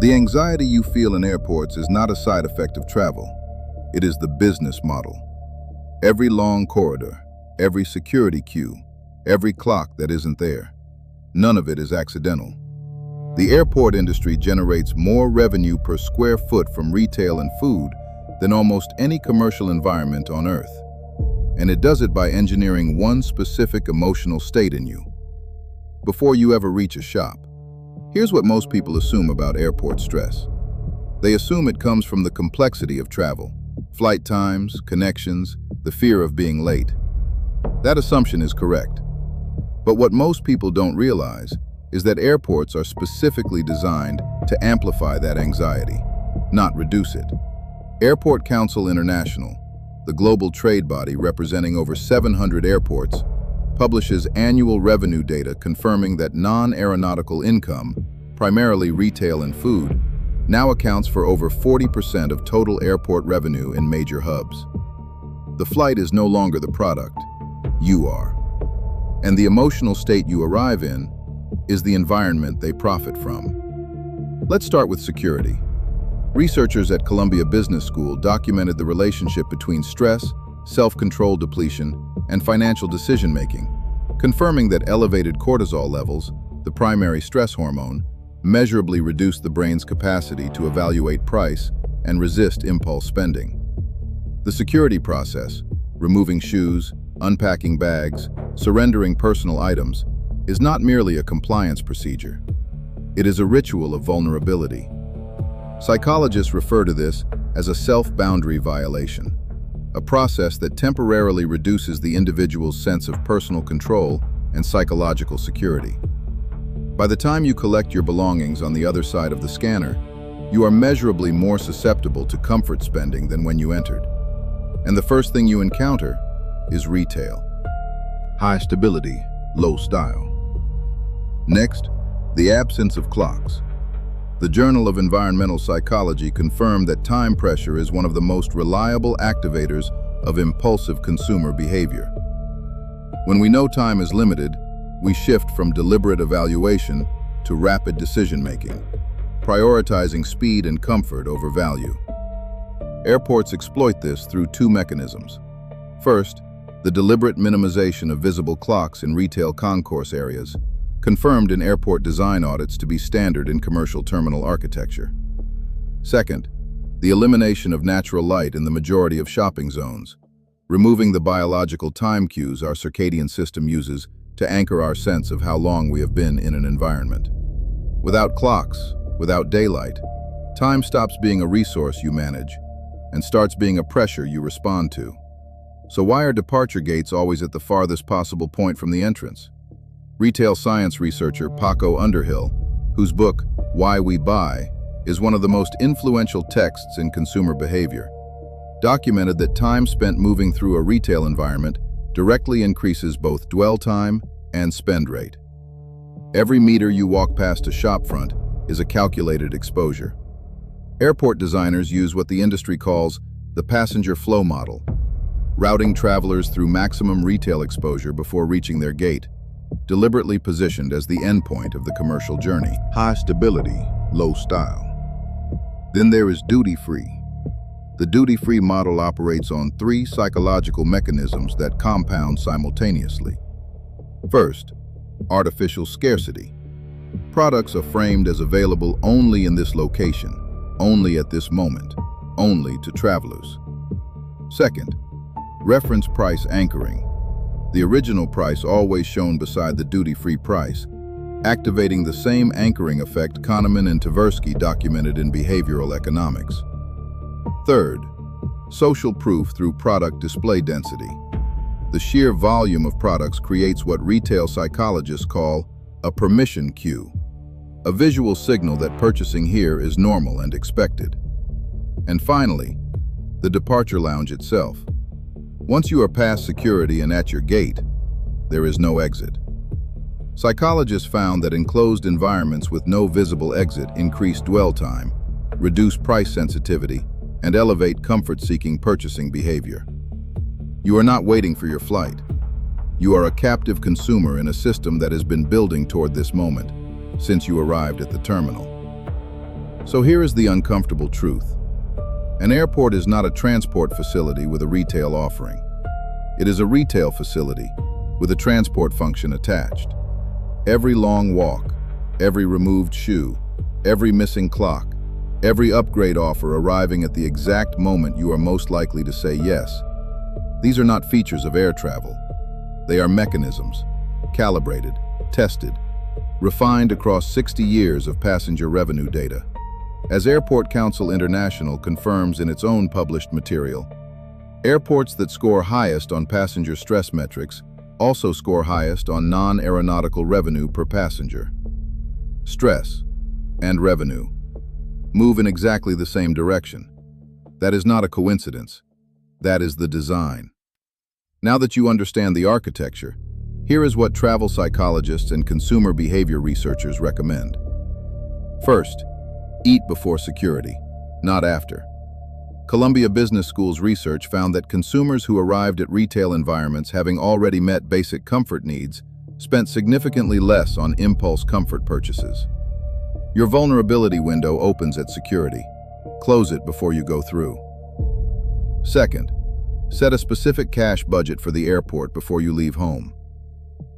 The anxiety you feel in airports is not a side effect of travel. It is the business model. Every long corridor, every security queue, every clock that isn't there, none of it is accidental. The airport industry generates more revenue per square foot from retail and food than almost any commercial environment on Earth. And it does it by engineering one specific emotional state in you. Before you ever reach a shop, here's what most people assume about airport stress. They assume it comes from the complexity of travel, flight times, connections, the fear of being late. That assumption is correct. But what most people don't realize is that airports are specifically designed to amplify that anxiety, not reduce it. Airport Council International, the global trade body representing over 700 airports, publishes annual revenue data confirming that non-aeronautical income, primarily retail and food, now accounts for over 40% of total airport revenue in major hubs. The flight is no longer the product, you are. And the emotional state you arrive in is the environment they profit from. Let's start with security. Researchers at Columbia Business School documented the relationship between stress, self-control depletion, and financial decision-making, confirming that elevated cortisol levels, the primary stress hormone, measurably reduce the brain's capacity to evaluate price and resist impulse spending. The security process, removing shoes, unpacking bags, surrendering personal items, is not merely a compliance procedure. It is a ritual of vulnerability. Psychologists refer to this as a self-boundary violation, a process that temporarily reduces the individual's sense of personal control and psychological security. By the time you collect your belongings on the other side of the scanner, you are measurably more susceptible to comfort spending than when you entered. And the first thing you encounter is retail. High stability, low style. Next, the absence of clocks. The Journal of Environmental Psychology confirmed that time pressure is one of the most reliable activators of impulsive consumer behavior. When we know time is limited, we shift from deliberate evaluation to rapid decision-making, prioritizing speed and comfort over value. Airports exploit this through two mechanisms. First, the deliberate minimization of visible clocks in retail concourse areas, confirmed in airport design audits to be standard in commercial terminal architecture. Second, the elimination of natural light in the majority of shopping zones, removing the biological time cues our circadian system uses to anchor our sense of how long we have been in an environment. Without clocks, without daylight, time stops being a resource you manage and starts being a pressure you respond to. So why are departure gates always at the farthest possible point from the entrance? Retail science researcher Paco Underhill, whose book, Why We Buy, is one of the most influential texts in consumer behavior, documented that time spent moving through a retail environment directly increases both dwell time and spend rate. Every meter you walk past a shopfront is a calculated exposure. Airport designers use what the industry calls the passenger flow model, routing travelers through maximum retail exposure before reaching their gate, deliberately positioned as the endpoint of the commercial journey. High stability, low style. Then there is duty-free. The duty-free model operates on three psychological mechanisms that compound simultaneously. First, artificial scarcity. Products are framed as available only in this location, only at this moment, only to travelers. Second, reference price anchoring. The original price always shown beside the duty-free price, activating the same anchoring effect Kahneman and Tversky documented in behavioral economics. Third, social proof through product display density. The sheer volume of products creates what retail psychologists call a permission cue, a visual signal that purchasing here is normal and expected. And finally, the departure lounge itself. Once you are past security and at your gate, there is no exit. Psychologists found that enclosed environments with no visible exit increase dwell time, reduce price sensitivity, and elevate comfort-seeking purchasing behavior. You are not waiting for your flight. You are a captive consumer in a system that has been building toward this moment since you arrived at the terminal. So here is the uncomfortable truth. An airport is not a transport facility with a retail offering. It is a retail facility with a transport function attached. Every long walk, every removed shoe, every missing clock, every upgrade offer arriving at the exact moment you are most likely to say yes. These are not features of air travel. They are mechanisms, calibrated, tested, refined across 60 years of passenger revenue data. As Airport Council International confirms in its own published material, airports that score highest on passenger stress metrics also score highest on non-aeronautical revenue per passenger. Stress and revenue move in exactly the same direction. That is not a coincidence. That is the design. Now that you understand the architecture, here is what travel psychologists and consumer behavior researchers recommend. First, eat before security, not after. Columbia Business School's research found that consumers who arrived at retail environments having already met basic comfort needs spent significantly less on impulse comfort purchases. Your vulnerability window opens at security. Close it before you go through. Second, set a specific cash budget for the airport before you leave home.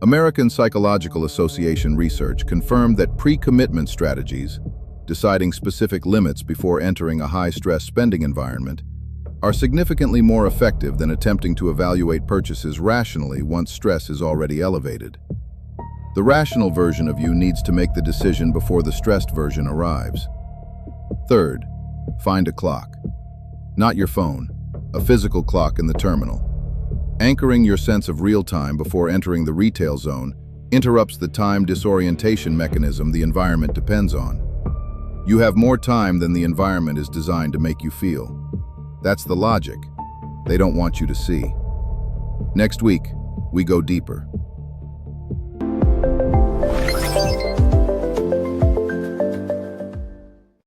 American Psychological Association research confirmed that pre-commitment strategies, deciding specific limits before entering a high-stress spending environment, are significantly more effective than attempting to evaluate purchases rationally once stress is already elevated. The rational version of you needs to make the decision before the stressed version arrives. Third, find a clock. Not your phone, a physical clock in the terminal. Anchoring your sense of real time before entering the retail zone interrupts the time disorientation mechanism the environment depends on. You have more time than the environment is designed to make you feel. That's the logic they don't want you to see. Next week, we go deeper.